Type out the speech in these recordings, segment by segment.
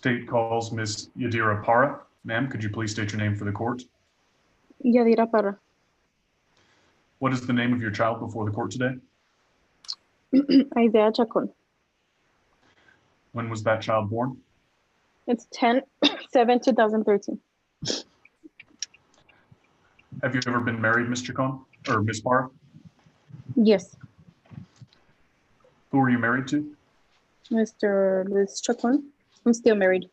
State calls Miss Yadira Para. Ma'am, could you please state your name for the court? Yadira Para. What is the name of your child before the court today? Daniel Chacon. When was that child born? It's 10/7/2013. Have you ever been married, Ms. Chacon, or Ms. Para? Yes, Who are you married to? Mr. Luis Chacon. I'm still married.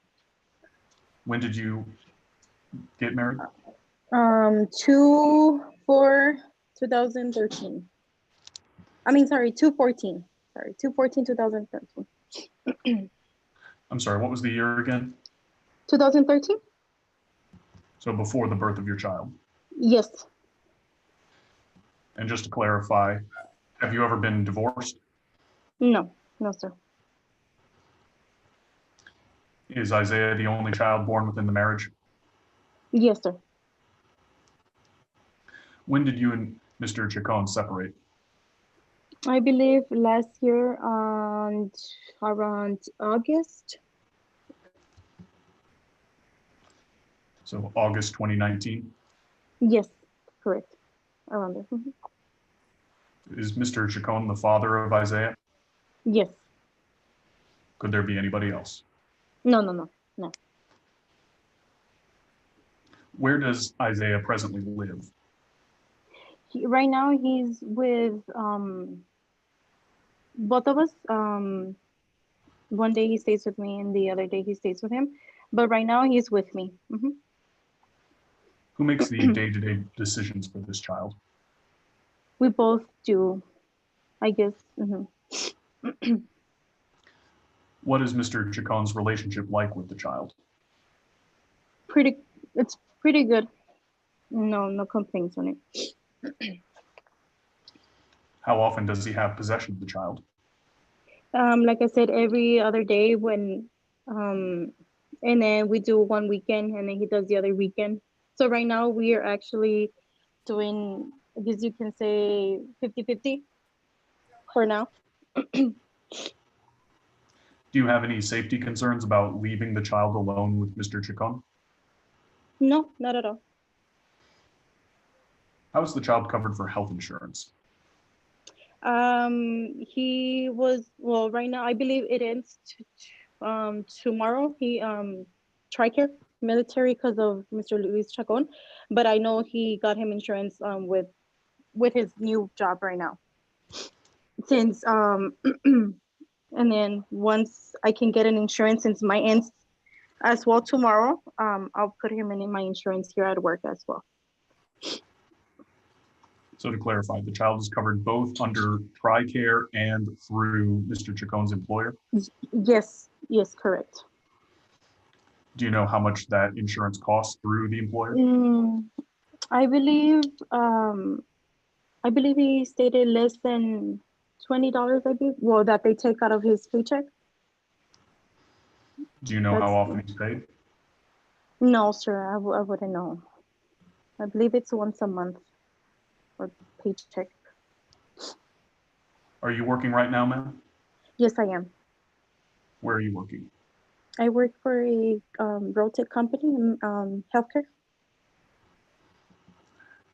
When did you get married? 2/4/2013. I mean, sorry, 2/14. Sorry, 2/14/2013. I'm sorry, what was the year again? 2013? So before the birth of your child. Yes. And just to clarify, have you ever been divorced? No, no, sir. Is Isaiah the only child born within the marriage? Yes, sir. When did you and Mr. Chacon separate? I believe last year around August. So August 2019. Yes, correct. Around there. Is Mr. Chacon the father of Isaiah? Yes. Could there be anybody else? No. Where does Isaiah presently live? Right now he's with both of us. One day he stays with me and the other day he stays with him. But right now he's with me. Who makes the day-to-day decisions for this child? We both do, I guess. What is Mr. Chacon's relationship like with the child? It's pretty good. No complaints on it. How often does he have possession of the child? Like I said, every other day when, and then we do one weekend and then he does the other weekend. So right now we are actually doing, I guess you can say 50-50 for now. Do you have any safety concerns about leaving the child alone with Mr. Chacon? No, not at all. How is the child covered for health insurance? He was, well, right now I believe it ends tomorrow. He TRICARE military because of Mr. Luis Chacon, but I know he got him insurance with his new job right now. Since and then once I can get an insurance, since my ends as well tomorrow, I'll put him in my insurance here at work as well. So to clarify, the child is covered both under TRICARE and through Mr. Chacon's employer? Yes, correct. Do you know how much that insurance costs through the employer? I believe he stated less than $20, I believe, well, that they take out of his paycheck. Do you know how often he's paid? No, sir, I wouldn't know. I believe it's once a month or paycheck. Are you working right now, ma'am? Yes, I am. Where are you working? I work for a road tech company in healthcare.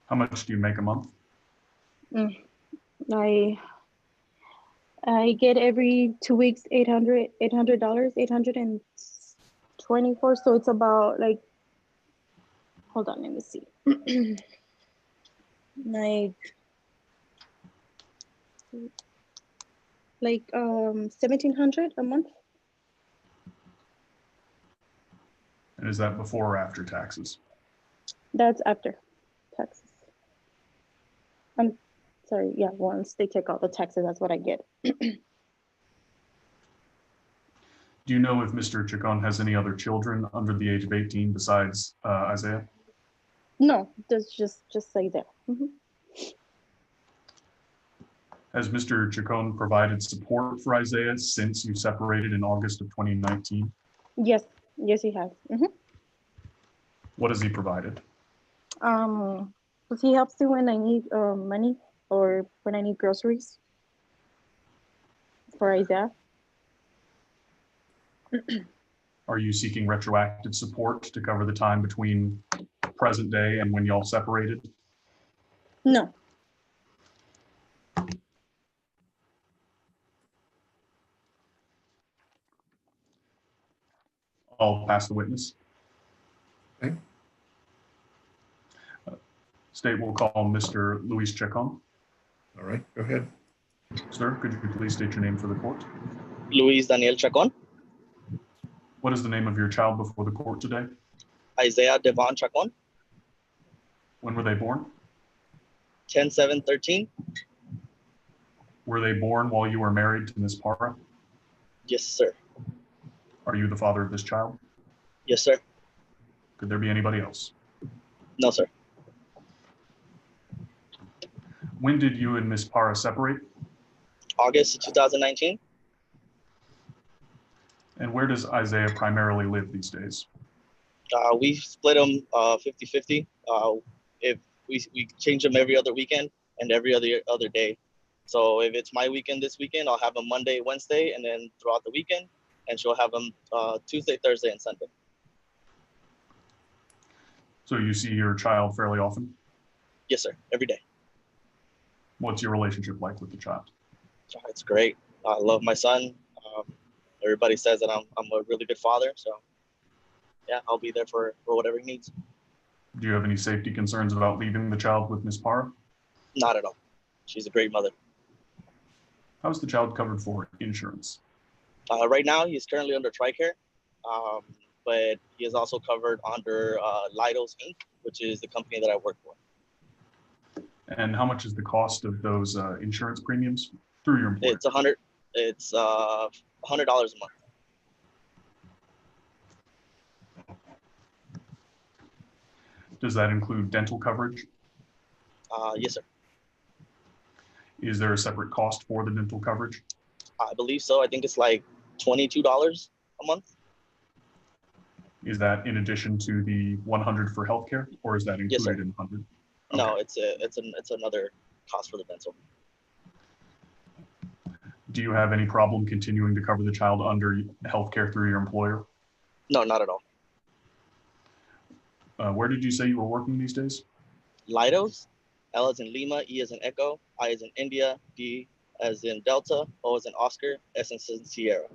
How much do you make a month? I get every 2 weeks $800, $824. So it's about like, hold on, let me see. like 1,700 a month. And is that before or after taxes? That's after taxes. I'm sorry, yeah, once they take out the taxes, that's what I get. Do you know if Mr. Chacon has any other children under the age of 18 besides Isaiah? No, just say that. Has Mr. Chacon provided support for Isaiah since you separated in August of 2019? Yes, he has. What has he provided? He helps me when I need money or when I need groceries for Isaiah. Are you seeking retroactive support to cover the time between present day and when y'all separated? No. I'll pass the witness. Okay. State will call Mr. Luis Chacon. All right, go ahead. Sir, could you please state your name for the court? Luis Daniel Chacon. What is the name of your child before the court today? Isaiah Devon Chacon. When were they born? 10/7/13. Were they born while you were married to Ms. Para? Yes, sir. Are you the father of this child? Yes, sir. Could there be anybody else? No, sir. When did you and Ms. Para separate? August 2019. And where does Isaiah primarily live these days? We split them 50-50. If we change them every other weekend and every other day. So if it's my weekend this weekend, I'll have them Monday, Wednesday, and then throughout the weekend. And she'll have them Tuesday, Thursday, and Sunday. So you see your child fairly often? Yes, sir. Every day. What's your relationship like with the child? It's great. I love my son. Everybody says that I'm a really good father. So yeah, I'll be there for whatever he needs. Do you have any safety concerns about leaving the child with Ms. Para? Not at all. She's a great mother. How is the child covered for insurance? Right now, he's currently under TRICARE, but he is also covered under Lidos Inc., which is the company that I work for. And how much is the cost of those insurance premiums through your employer? It's $100 a month. Does that include dental coverage? Yes, sir. Is there a separate cost for the dental coverage? I believe so. I think it's like $22 a month. Is that in addition to the 100 for healthcare, or is that Yes, sir. included in 100? No, it's another cost for the dental. Do you have any problem continuing to cover the child under healthcare through your employer? No, not at all. Where did you say you were working these days? Lidos, L as in Lima, E as in Echo, I as in India, D as in Delta, O as in Oscar, S as in Sierra.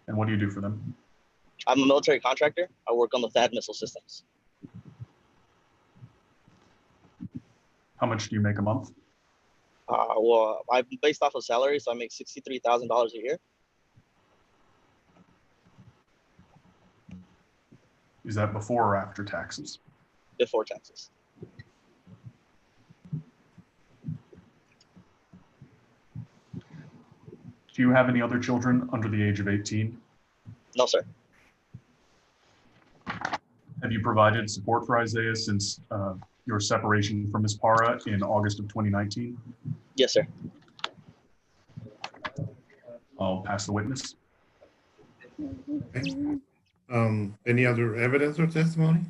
And what do you do for them? I'm a military contractor. I work on the THAAD missile systems. How much do you make a month? Well, I'm based off of salary, so I make $63,000 a year. Is that before or after taxes? Before taxes. Do you have any other children under the age of 18? No, sir. Have you provided support for Isaiah since your separation from Ms. Para in August of 2019? Yes, sir. I'll pass the witness. Okay. Any other evidence or testimony?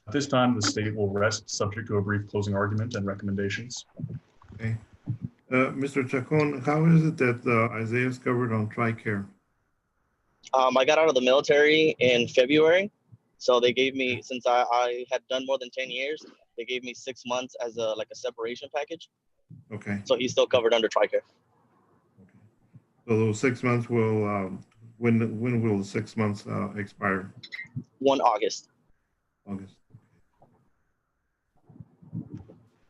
At this time, the state will rest subject to a brief closing argument and recommendations. Okay. Mr. Chacon, how is it that Isaiah is covered on TRICARE? I got out of the military in February. So they gave me, since I had done more than 10 years, they gave me 6 months as a separation package. Okay. So he's still covered under TRICARE. Okay. So those 6 months will, when will the 6 months expire? 1 August. August.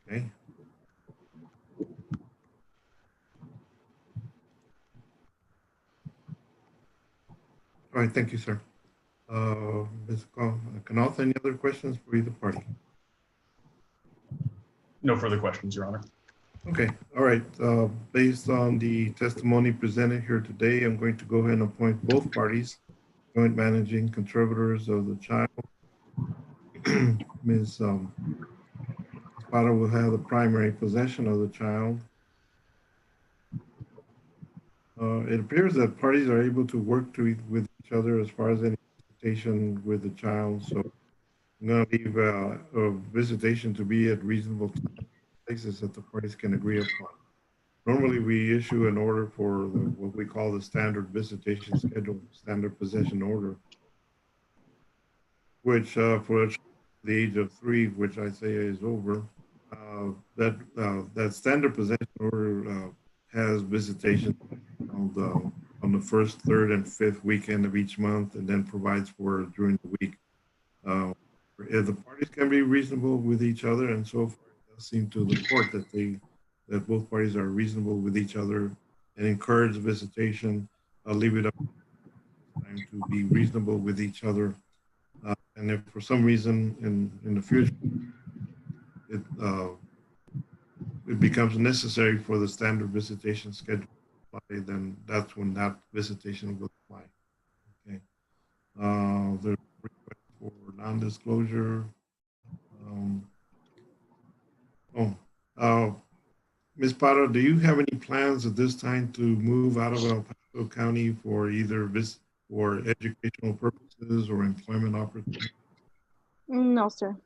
Okay. All right, thank you, sir. Ms. Knopf, any other questions for either party? No further questions, Your Honor. Okay, all right. Based on the testimony presented here today, I'm going to go ahead and appoint both parties joint managing conservators of the child. Ms. Para will have the primary possession of the child. It appears that parties are able to work with each other as far as any visitation with the child. So I'm going to leave a visitation to be at reasonable places that the parties can agree upon. Normally, we issue an order for what we call the standard visitation schedule, standard possession order, which for the age of 3, which I say is over, that standard possession order has visitation on the first, third, and fifth weekend of each month, and then provides for during the week. If the parties can be reasonable with each other, and so far it does seem to the court that both parties are reasonable with each other and encourage visitation, leave it up time to be reasonable with each other. And if for some reason in the future it becomes necessary for the standard visitation schedule to apply, then that's when that visitation will apply. Okay. The request for non-disclosure. Ms. Para, do you have any plans at this time to move out of El Paso County for either for educational purposes or employment opportunities? No, sir.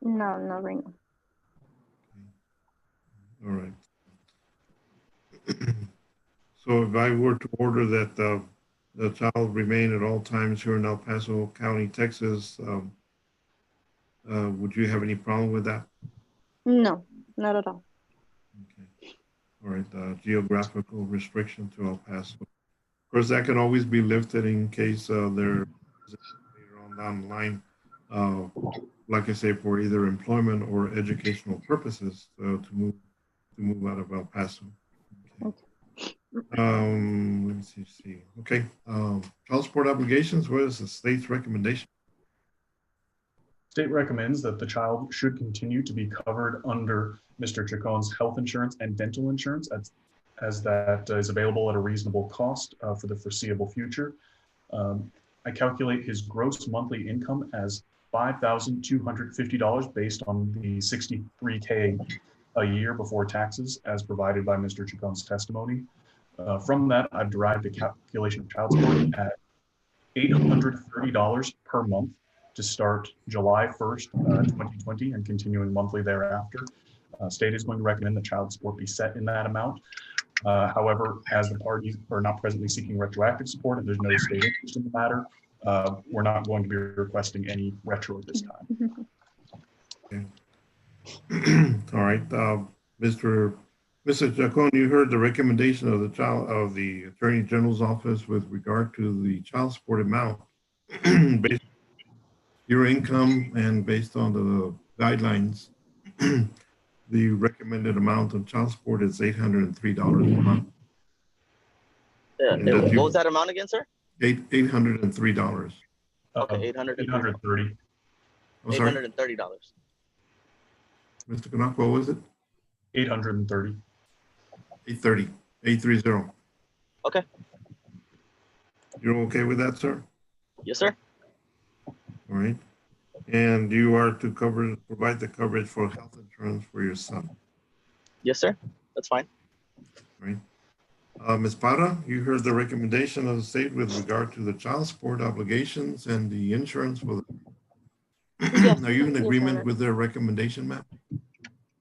No, not right now. All right. So if I were to order that the child remain at all times here in El Paso County, Texas, would you have any problem with that? No, not at all. Okay. All right. Geographical restriction to El Paso. Of course, that can always be lifted in case there later on down the line, like I say, for either employment or educational purposes to move out of El Paso. Okay. Let me see. Okay. Child support obligations. What is the state's recommendation? State recommends that the child should continue to be covered under Mr. Chacon's health insurance and dental insurance as that is available at a reasonable cost for the foreseeable future. I calculate his gross monthly income as $5,250 based on the $63K a year before taxes as provided by Mr. Chacon's testimony. From that, I've derived a calculation of child support at $830 per month to start July 1st, 2020 and continuing monthly thereafter. State is going to recommend that child support be set in that amount. However, as the parties are not presently seeking retroactive support and there's no state interest in the matter, we're not going to be requesting any retro at this time. Okay. All right. Mr. Chacon, you heard the recommendation of the Attorney General's office with regard to the child support amount. Based on your income and based on the guidelines, the recommended amount of child support is $803 a month. Yeah. What was that amount again, sir? $803. Okay, $830. Oh, sorry. $830. Mr. Canuck, what was it? 830. 830. Okay. You're okay with that, sir? Yes, sir. All right. And you are to provide the coverage for health insurance for your son. Yes, sir. That's fine. All right. Ms. Para, you heard the recommendation of the state with regard to the child support obligations and the insurance for the. Yes. Are you in agreement Yes, with their recommendation, ma'am?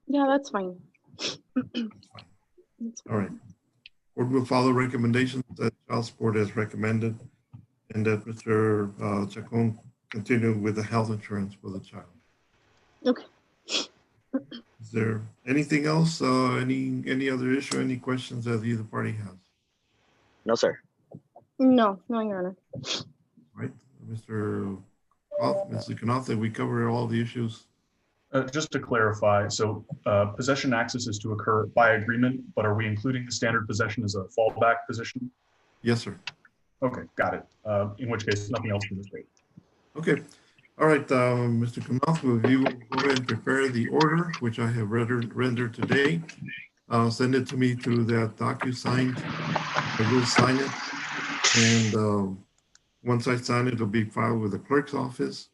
yeah, that's fine. That's fine. All right. Court will follow recommendations that child support has recommended and that Mr. Chacon continue with the health insurance for the child. Okay. Is there anything else? Any other issue? Any questions that either party has? No, sir. No, Your Honor. All right, Mr. Knopf, did we cover all the issues? Just to clarify, so possession access is to occur by agreement, but are we including the standard possession as a fallback position? Yes, sir. Okay, got it. In which case, nothing else from the state. Okay. All right, Mr. Knopf, you will go ahead and prepare the order, which I have rendered today. Send it to me through that DocuSign. I will sign it. And once I sign it, it'll be filed with the clerk's office.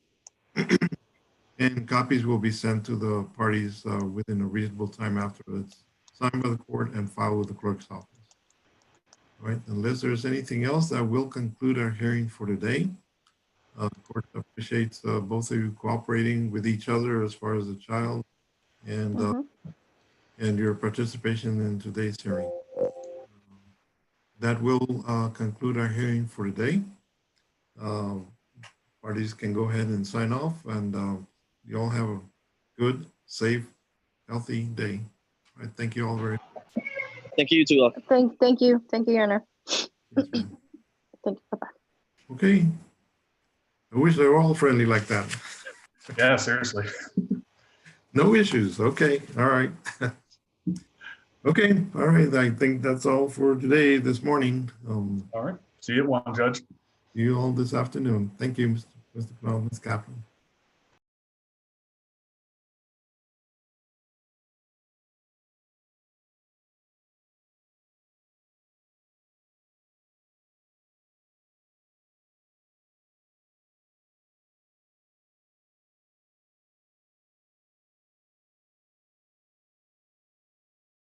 And copies will be sent to the parties within a reasonable time after it's signed by the court and filed with the clerk's office. All right, unless there's anything else, that will conclude our hearing for today. The court appreciates both of you cooperating with each other as far as the child and your participation in today's hearing. that will conclude our hearing for today. Parties can go ahead and sign off, and you all have a good, safe, healthy day. All right, thank you all very much. Thank you too. Thank you, Your Honor. Yes, ma'am. Thank you. Bye-bye. Okay. I wish they were all friendly like that. Yeah, seriously. No issues. Okay. All right. Okay. All right. I think that's all for today, this morning. All right. See you at 1, Judge. See you all this afternoon. Thank you, Mr. Knopf, Ms. Kaplan.